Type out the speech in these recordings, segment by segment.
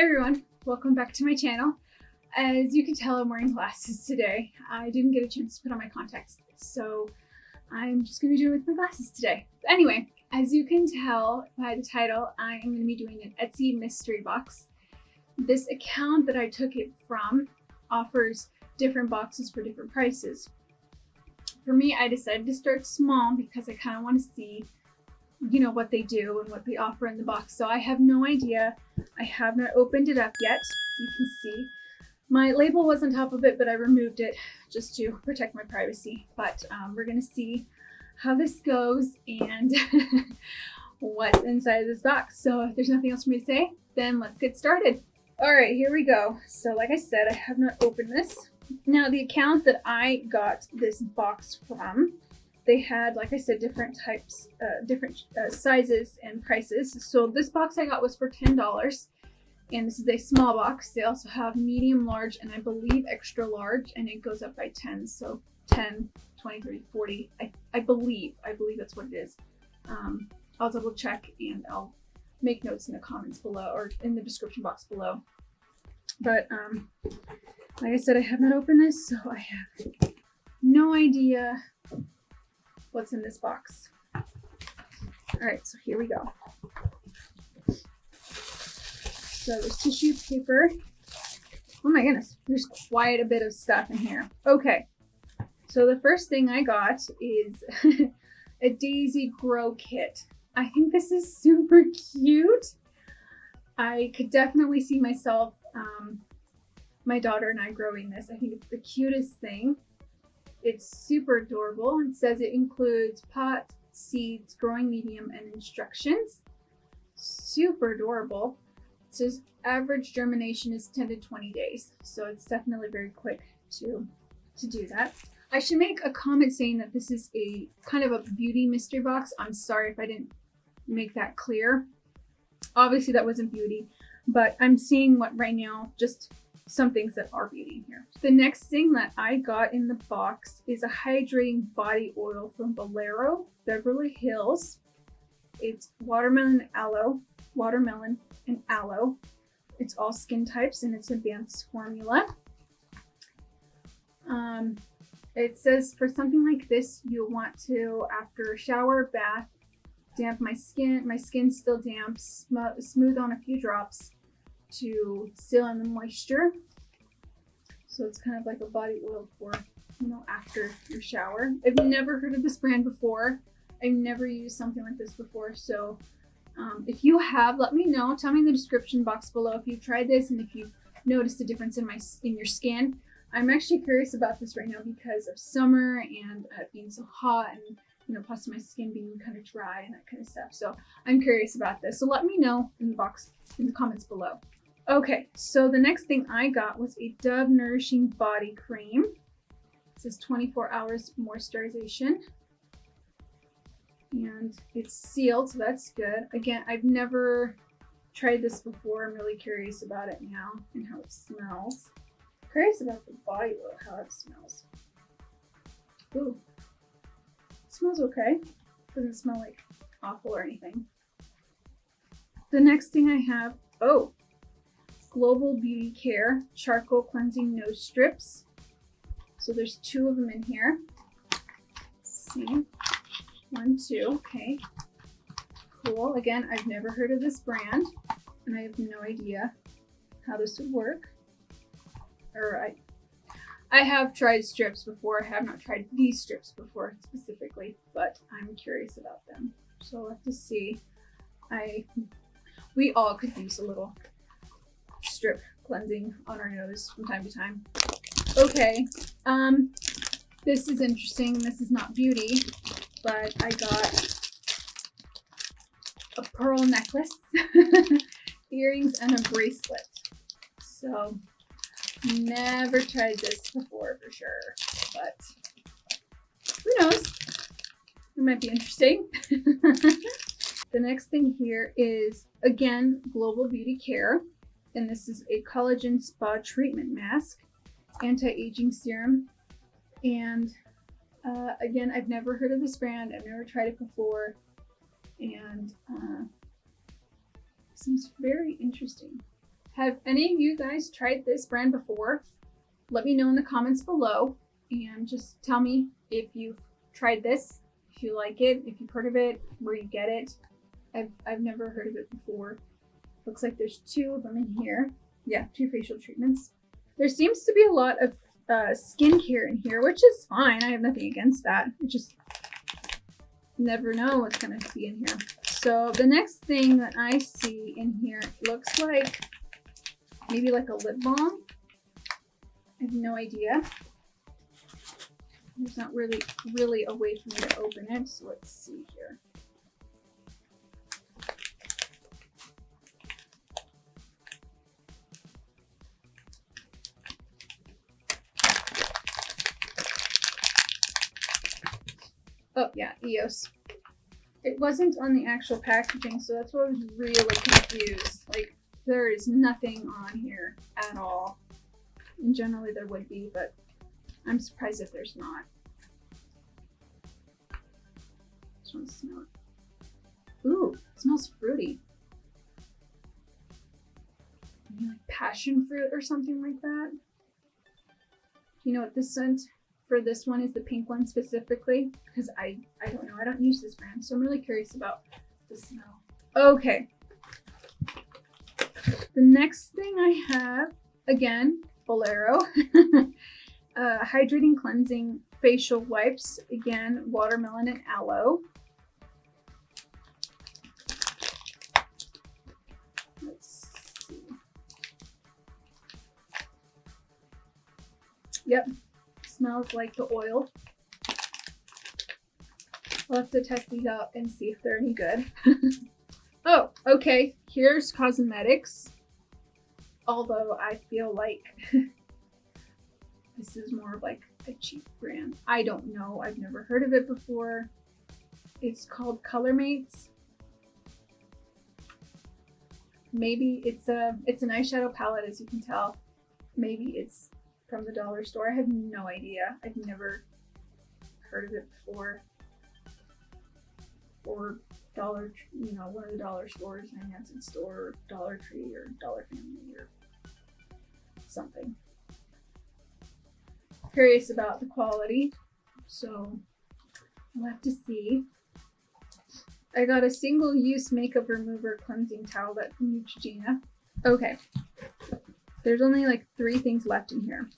everyone, welcome back to my channel. As you can tell, I'm wearing glasses today. I didn't get a chance to put on my contacts, so I'm just going to do it with my glasses today. But anyway, as you can tell by the title, I am going to be doing an Etsy mystery box. This account that I took it from offers different boxes for different prices. For me, I decided to start small because I kind of want to see what they do and what they offer in the box. So I have no idea. I have not opened it up yet. As you can see, my label was on top of it, but I removed it just to protect my privacy. But we're gonna see how this goes and what's inside of this box. So if there's nothing else for me to say, then let's get started. All right, here we go. So like I said, I have not opened this. Now the account that I got this box from, they had, like I said, different types, different sizes and prices. So this box I got was for $10, and this is a small box. They also have medium, large, and I believe extra large, and it goes up by 10. So 10, 20, 30, 40. I believe that's what it is. I'll double check and I'll make notes in the comments below or in the description box below. But like I said, I have not opened this, so I have no idea what's in this box. All right, so here we go. So there's tissue paper. Oh my goodness, there's quite a bit of stuff in here. Okay, so the first thing I got is a daisy grow kit. I think this is super cute. I could definitely see myself, my daughter and I growing this. I think it's the cutest thing. It's super adorable. It says it includes pot, seeds, growing medium, and instructions. Super adorable. It says average germination is 10 to 20 days. So it's definitely very quick to do that. I should make a comment saying that this is a kind of a beauty mystery box. I'm sorry if I didn't make that clear. Obviously that wasn't beauty, but I'm seeing what right now, just some things that are beauty here. The next thing that I got in the box is a hydrating body oil from Bolero, Beverly Hills. It's watermelon and aloe. It's all skin types and it's advanced formula. It says for something like this, you'll want to, after a shower, bath, damp my skin. My skin's still damp, smooth on a few drops to seal in the moisture. So it's kind of like a body oil for, after your shower. I've never heard of this brand before. I've never used something like this before. So if you have, let me know. Tell me in the description box below if you've tried this and if you've noticed a difference in your skin. I'm actually curious about this right now because of summer and being so hot and plus my skin being kind of dry and that kind of stuff. So I'm curious about this. So let me know in the comments below. Okay, so the next thing I got was a Dove Nourishing Body Cream. This is 24 hours moisturization. And it's sealed, so that's good. Again, I've never tried this before. I'm really curious about it now and how it smells. Curious about the body oil, how it smells. Ooh. Smells okay. Doesn't smell like awful or anything. The next thing I have, Global Beauty Care Charcoal Cleansing Nose Strips. So there's 2 of them in here. Let's see. 1, 2, okay. Cool. Again, I've never heard of this brand and I have no idea how this would work. I have tried strips before. I have not tried these strips before specifically, but I'm curious about them. So we'll have to see. We all could use a little strip cleansing on our nose from time to time. Okay, this is interesting. This is not beauty, but I got a pearl necklace, earrings, and a bracelet. So never tried this before for sure, but who knows? It might be interesting. The next thing here is, again, Global Beauty Care, and this is a collagen spa treatment mask, anti-aging serum, and again, I've never heard of this brand. I've never tried it before, and seems very interesting. Have any of you guys tried this brand before? Let me know in the comments below and just tell me if you've tried this, if you like it, if you've heard of it, where you get it. I've never heard of it before. Looks like there's 2 of them in here. Yeah, 2 facial treatments. There seems to be a lot of skincare in here, which is fine. I have nothing against that. I just never know what's going to be in here. So the next thing that I see in here looks like maybe like a lip balm. I have no idea. There's not really a way for me to open it, so let's see here. Oh yeah, EOS. It wasn't on the actual packaging, so that's why I was really confused. Like, there is nothing on here at all. And generally there would be, but I'm surprised if there's not. Just want to smell it. Ooh, it smells fruity. Maybe like passion fruit or something like that. You know what this scent for this one is, the pink one specifically? Because I don't know. I don't use this brand, so I'm really curious about the smell. Okay. The next thing I have, again, Bolero. Hydrating cleansing facial wipes. Again, watermelon and aloe. Let's see. Yep. Smells like the oil. We'll have to test these out and see if they're any good. Oh, okay. Here's cosmetics. Although I feel like this is more of like a cheap brand. I don't know. I've never heard of it before. It's called Color Mates. Maybe it's an eyeshadow palette, as you can tell. Maybe it's from the dollar store. I have no idea. I've never heard of it before. Or dollar, one of the dollar stores, 99-cent store, or Dollar Tree, or Dollar Family, or something. Curious about the quality, so we'll have to see. I got a single-use makeup remover cleansing towelette from Neutrogena. Okay. There's only like 3 things left in here.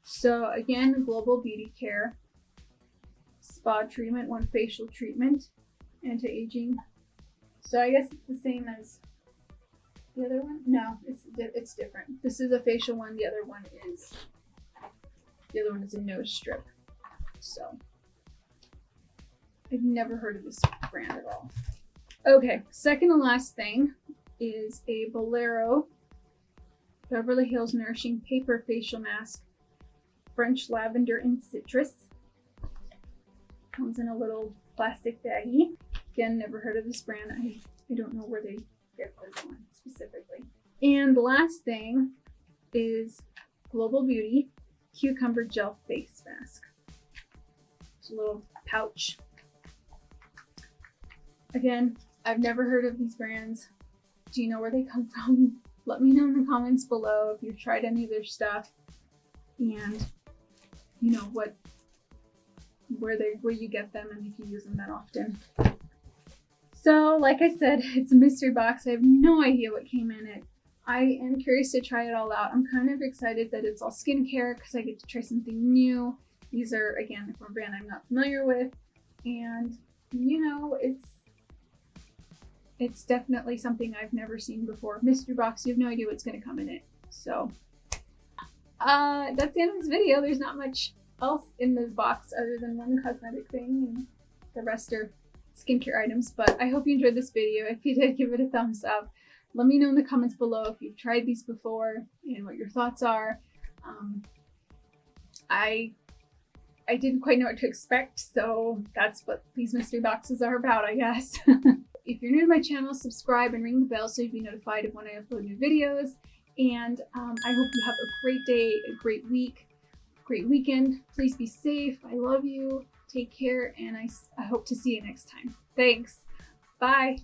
So again, Global Beauty Care, spa treatment, 1 facial treatment, anti-aging. So I guess it's the same as the other one. No, it's different. This is a facial one. The other one is a nose strip. So I've never heard of this brand at all. Okay, second and last thing is a Bolero Beverly Hills Nourishing Paper Facial Mask, French Lavender and Citrus. Comes in a little plastic baggie. Again, never heard of this brand. I don't know where they get this one specifically. And the last thing is Global Beauty Cucumber Gel Face Mask. It's a little pouch. Again, I've never heard of these brands. Do you know where they come from? Let me know in the comments below if you've tried any of their stuff, and you know where you get them and if you use them that often. So like I said, it's a mystery box. I have no idea what came in it. I am curious to try it all out. I'm kind of excited that it's all skincare because I get to try something new. These are, again, from a brand I'm not familiar with, and it's definitely something I've never seen before. Mystery box, you have no idea what's going to come in it. So that's the end of this video. There's not much else in this box other than 1 cosmetic thing, and the rest are skincare items. But I hope you enjoyed this video. If you did, give it a thumbs up. Let me know in the comments below if you've tried these before and what your thoughts are. I didn't quite know what to expect, so that's what these mystery boxes are about, I guess. If you're new to my channel, subscribe and ring the bell so you'll be notified of when I upload new videos. And I hope you have a great day, a great week, great weekend. Please be safe. I love you. Take care, and I hope to see you next time. Thanks. Bye.